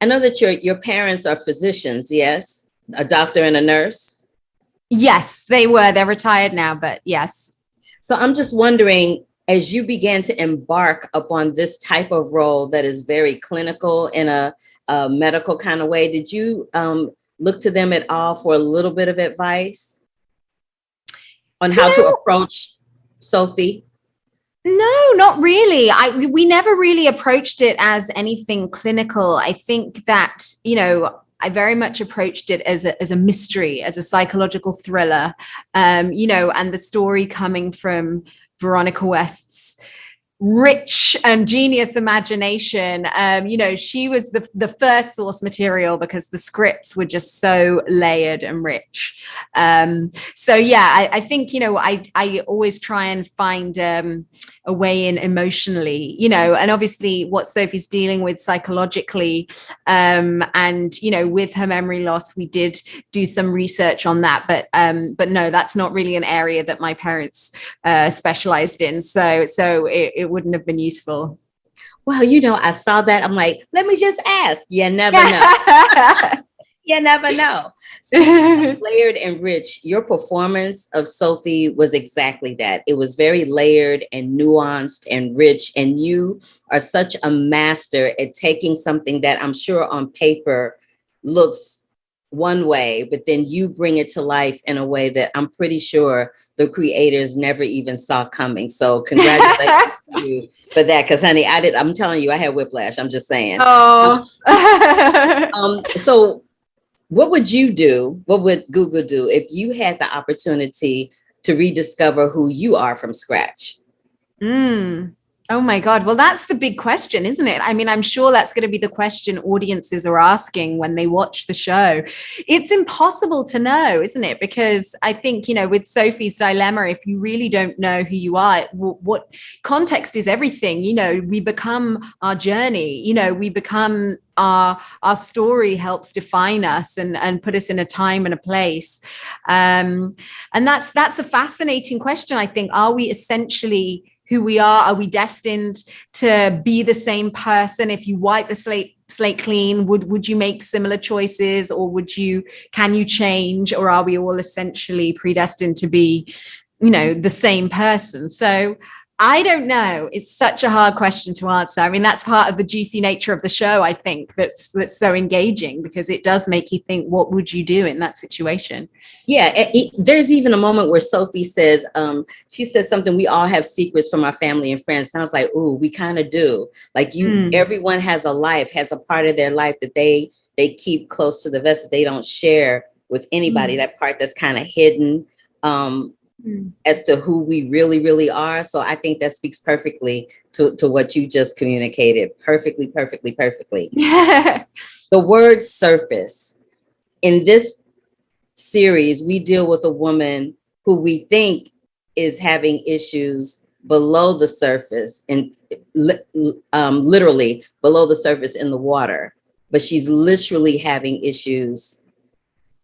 I know that your parents are physicians, yes? A doctor and a nurse. Yes, they were. They're retired now, but yes. So I'm just wondering, as you began to embark upon this type of role that is very clinical in a medical kind of way, did you look to them at all for a little bit of advice on You how to know, approach Sophie? no, not really. We never really approached it as anything clinical. I think that, I very much approached it as a mystery, as a psychological thriller, and the story coming from Veronica West's rich and genius imagination. She was the first source material because the scripts were just so layered and rich. So yeah, I think, I always try and find a way in emotionally, and obviously what Sophie's dealing with psychologically, and with her memory loss, we did do some research on that, but no, that's not really an area that my parents specialized in, so it wouldn't have been useful. Well, I saw that. I'm like, let me just ask. You never know. You never know. Speaking of layered and rich, your performance of Sophie was exactly that. It was very layered and nuanced and rich. And you are such a master at taking something that I'm sure on paper looks one way, but then you bring it to life in a way that I'm pretty sure the creators never even saw coming. So congratulations to you for that. Because honey, I'm telling you, I had whiplash. I'm just saying. Oh. So what would you do? What would Gugu do if you had the opportunity to rediscover who you are from scratch? Oh my God. Well, that's the big question, isn't it? I mean, I'm sure that's going to be the question audiences are asking when they watch the show. It's impossible to know, isn't it? Because I think, with Sophie's dilemma, if you really don't know who you are, what context is everything, we become our journey, we become our story helps define us and put us in a time and a place. And that's a fascinating question. I think, are we essentially who we are? Are we destined to be the same person? If you wipe the slate clean, would you make similar choices, or can you change, or are we all essentially predestined to be, the same person? So I don't know. It's such a hard question to answer. I mean, that's part of the juicy nature of the show, I think, that's so engaging, because it does make you think, what would you do in that situation? Yeah, there's even a moment where Sophie says, she says something, we all have secrets from our family and friends. Sounds like, ooh, we kind of do. Like everyone has a life, has a part of their life that they keep close to the vest, that they don't share with anybody, that part that's kind of hidden. As to who we really, really are. So I think that speaks perfectly to what you just communicated. Perfectly, perfectly, perfectly. Yeah. The word surface. In this series, we deal with a woman who we think is having issues below the surface, and literally below the surface in the water. But she's literally having issues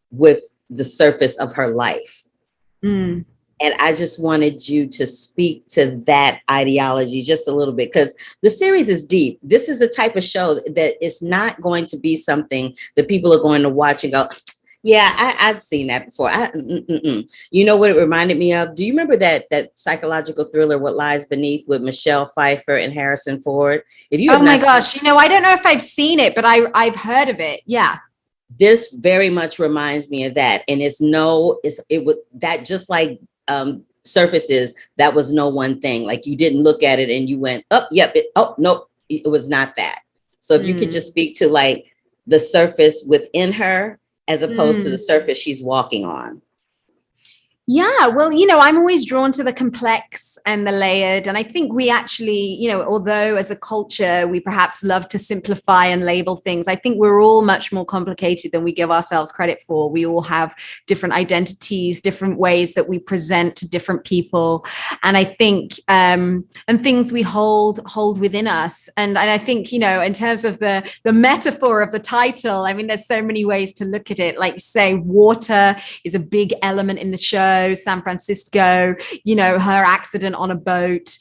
with the surface of her life. And I just wanted you to speak to that ideology just a little bit, because the series is deep. This is the type of show that it's not going to be something that people are going to watch and go, yeah, I'd seen that before. You know what it reminded me of? Do you remember that psychological thriller, What Lies Beneath, with Michelle Pfeiffer and Harrison Ford? If you have oh my gosh, I don't know if I've seen it, but I've heard of it. Yeah. This very much reminds me of that. And it would that just like surfaces, that was no one thing. Like you didn't look at it and you went, oh, yep, no, it was not that. So if you could just speak to like the surface within her as opposed to the surface she's walking on. Yeah, well, I'm always drawn to the complex and the layered. And I think we actually, although as a culture, we perhaps love to simplify and label things, I think we're all much more complicated than we give ourselves credit for. We all have different identities, different ways that we present to different people. And I think, and things we hold within us. And I think, in terms of the metaphor of the title, I mean, there's so many ways to look at it. Like, say, water is a big element in the show. Mexico, San Francisco, you know, her accident on a boat,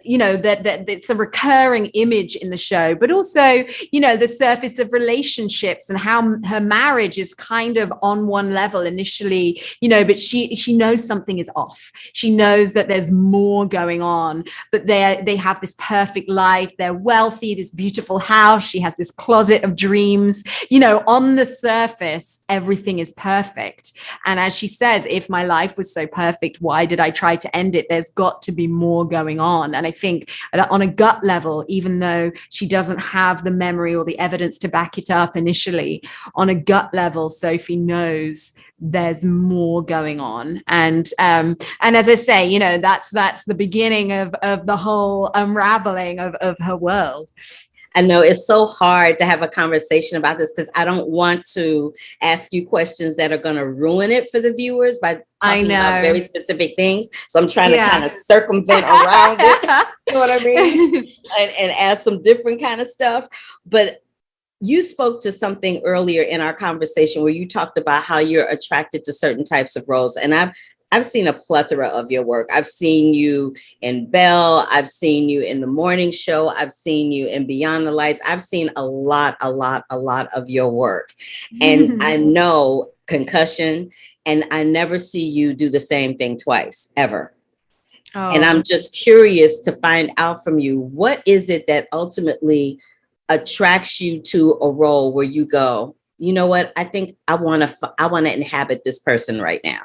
you know, that it's a recurring image in the show, but also, you know, the surface of relationships and how her marriage is kind of on one level initially, you know, but she knows something is off. She knows that there's more going on, but they have this perfect life. They're wealthy, this beautiful house. She has this closet of dreams. You know, on the surface, everything is perfect. And as she says, if my life was so perfect, why did I try to end it? There's got to be more going on. And I think on a gut level, even though she doesn't have the memory or the evidence to back it up initially, on a gut level, Sophie knows there's more going on. And as I say, you know, that's the beginning of the whole unraveling of her world. I know it's so hard to have a conversation about this because I don't want to ask you questions that are going to ruin it for the viewers by talking about very specific things. So I'm trying to kind of circumvent around it. You know what I mean? and ask some different kind of stuff. But you spoke to something earlier in our conversation where you talked about how you're attracted to certain types of roles. And I've seen a plethora of your work. I've seen you in Belle. I've seen you in the morning show. I've seen you in Beyond the Lights. I've seen a lot of your work. And I know Concussion, and I never see you do the same thing twice, ever. Oh. And I'm just curious to find out from you, what is it that ultimately attracts you to a role where you go, you know what, I think I want to inhabit this person right now?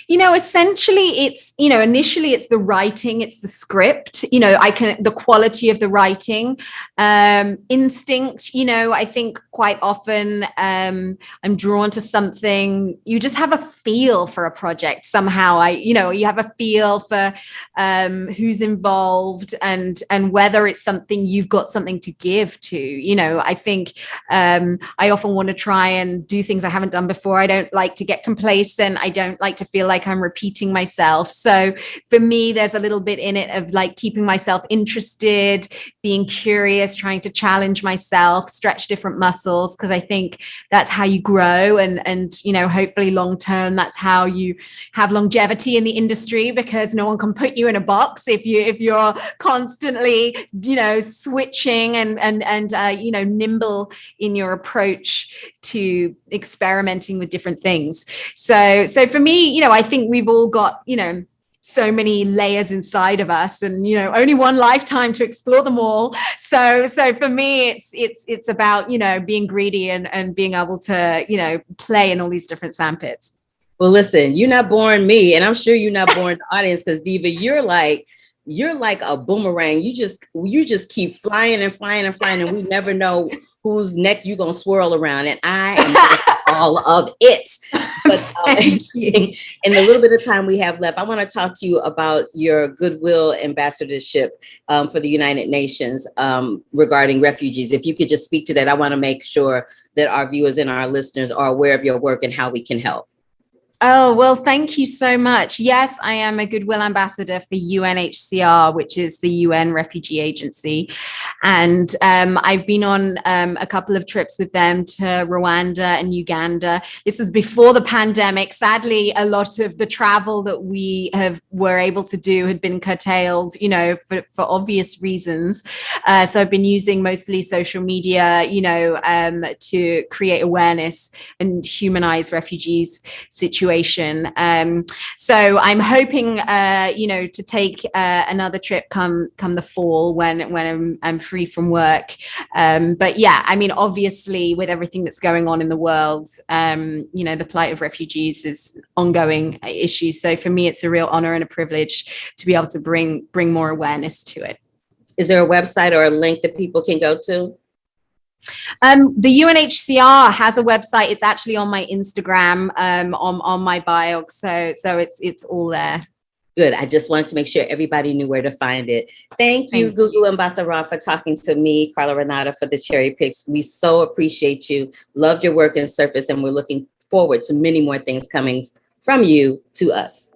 You know, essentially it's, you know, initially it's the writing, it's the script, you know, the quality of the writing, instinct, you know, I think quite often I'm drawn to something, you just have a feel for a project somehow. You have a feel for who's involved and whether it's something you've got something to give to, you know. I think I often want to try and do things I haven't done before. I don't like to get complacent. I don't like to feel like I'm repeating myself. So for me, there's a little bit in it of like keeping myself interested, being curious, trying to challenge myself, stretch different muscles, because I think that's how you grow. And you know, hopefully long term, that's how you have longevity in the industry, because no one can put you in a box if you're constantly, you know, switching and you know, nimble in your approach to experimenting with different things. So for me, you know, I think we've all got, you know, so many layers inside of us, and, you know, only one lifetime to explore them all. So for me, it's about, you know, being greedy and being able to, you know, play in all these different sandpits. Well, listen, you're not boring me, and I'm sure you're not boring the audience, because Diva, you're like a boomerang. You just keep flying and flying and flying, and we never know whose neck you're gonna swirl around. And I am all of it. But in the little bit of time we have left, I want to talk to you about your goodwill ambassadorship for the United Nations regarding refugees. If you could just speak to that, I want to make sure that our viewers and our listeners are aware of your work and how we can help. Oh, well, thank you so much. Yes, I am a Goodwill Ambassador for UNHCR, which is the UN Refugee Agency. And I've been on a couple of trips with them to Rwanda and Uganda. This was before the pandemic. Sadly, a lot of the travel that we were able to do had been curtailed, you know, for obvious reasons. So I've been using mostly social media, you know, to create awareness and humanize refugees' situation. So I'm hoping, you know, to take another trip come the fall when I'm free from work. But yeah, I mean, obviously, with everything that's going on in the world, you know, the plight of refugees is ongoing issue. So for me, it's a real honor and a privilege to be able to bring more awareness to it. Is there a website or a link that people can go to? The UNHCR has a website. It's actually on my Instagram, on my bio. So it's all there. Good. I just wanted to make sure everybody knew where to find it. Thank you, Gugu Mbatha-Raw, for talking to me, Carla Renata, for the Cherry Picks. We so appreciate you. Loved your work and surface, and we're looking forward to many more things coming from you to us.